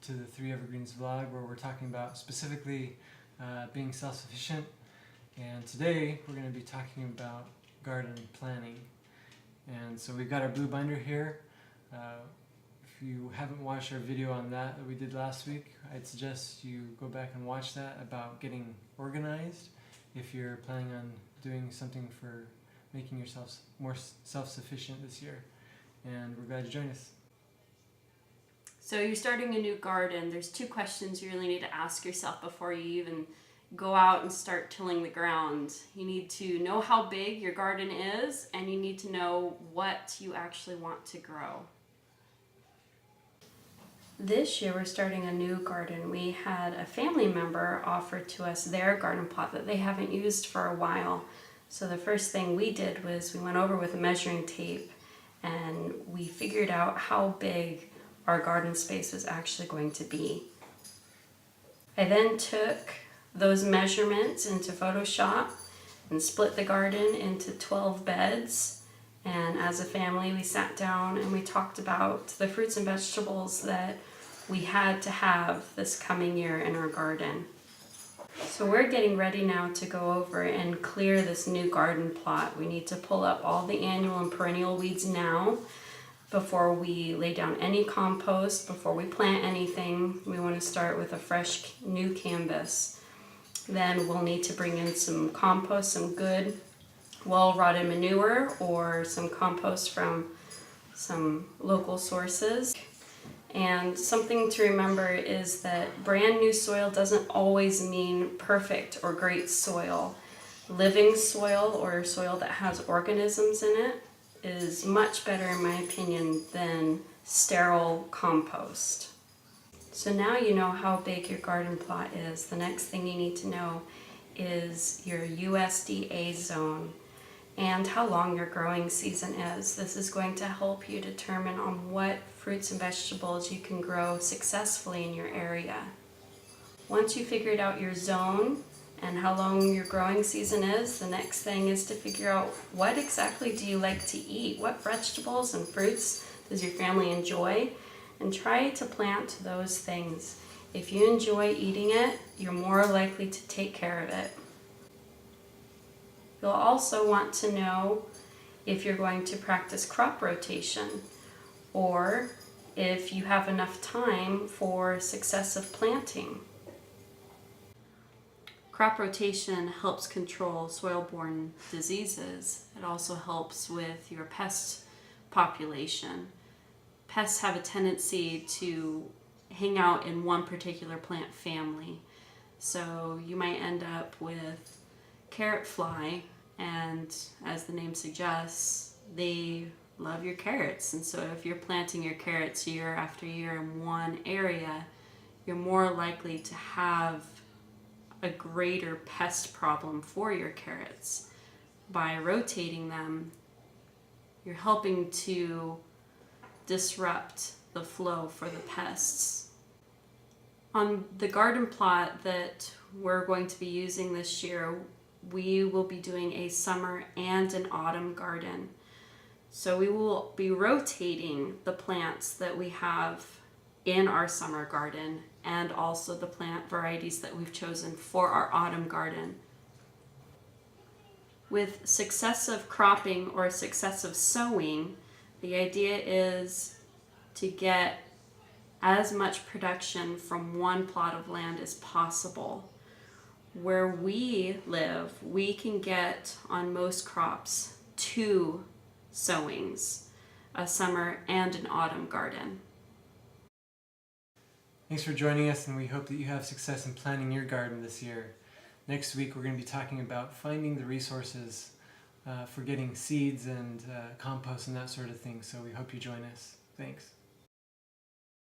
to the Three Evergreens vlog, where we're talking about specifically being self-sufficient. And today we're going to be talking about garden planning. And so we've got our blue binder here. If you haven't watched our video on that we did last week, I'd suggest you go back and watch that about getting organized if you're planning on doing something for making yourself more self-sufficient this year. And we're glad you joined us. So you're starting a new garden. There's two questions you really need to ask yourself before you even go out and start tilling the ground. You need to know how big your garden is, and you need to know what you actually want to grow. This year we're starting a new garden. We had a family member offer to us their garden plot that they haven't used for a while. So the first thing we did was we went over with a measuring tape and we figured out how big our garden space was actually going to be. I then took those measurements into Photoshop and split the garden into 12 beds. And as a family, we sat down and we talked about the fruits and vegetables that we had to have this coming year in our garden. So we're getting ready now to go over and clear this new garden plot. We need to pull up all the annual and perennial weeds now before we lay down any compost, before we plant anything. We want to start with a fresh new canvas. Then we'll need to bring in some compost, some good well-rotted manure or some compost from some local sources. And something to remember is that brand new soil doesn't always mean perfect or great soil. Living soil, or soil that has organisms in it, is much better in my opinion than sterile compost. So now you know how big your garden plot is. The next thing you need to know is your USDA zone and how long your growing season is. This is going to help you determine on what fruits and vegetables you can grow successfully in your area. Once you figured out your zone and how long your growing season is, the next thing is to figure out what exactly do you like to eat? What vegetables and fruits does your family enjoy? And try to plant those things. If you enjoy eating it, you're more likely to take care of it. You'll also want to know if you're going to practice crop rotation or if you have enough time for successive planting. Crop rotation helps control soil-borne diseases. It also helps with your pest population. Pests have a tendency to hang out in one particular plant family. So you might end up with carrot fly, and as the name suggests, they love your carrots. And so if you're planting your carrots year after year in one area, you're more likely to have a greater pest problem for your carrots. By rotating them, you're helping to disrupt the flow for the pests. On the garden plot that we're going to be using this year, we will be doing a summer and an autumn garden. So we will be rotating the plants that we have in our summer garden and also the plant varieties that we've chosen for our autumn garden. With successive cropping or successive sowing, the idea is to get as much production from one plot of land as possible. Where we live, we can get on most crops 2 sowings, a summer and an autumn garden. Thanks for joining us, and we hope that you have success in planning your garden this year. Next week we're going to be talking about finding the resources for getting seeds and compost and that sort of thing, so we hope you join us. Thanks.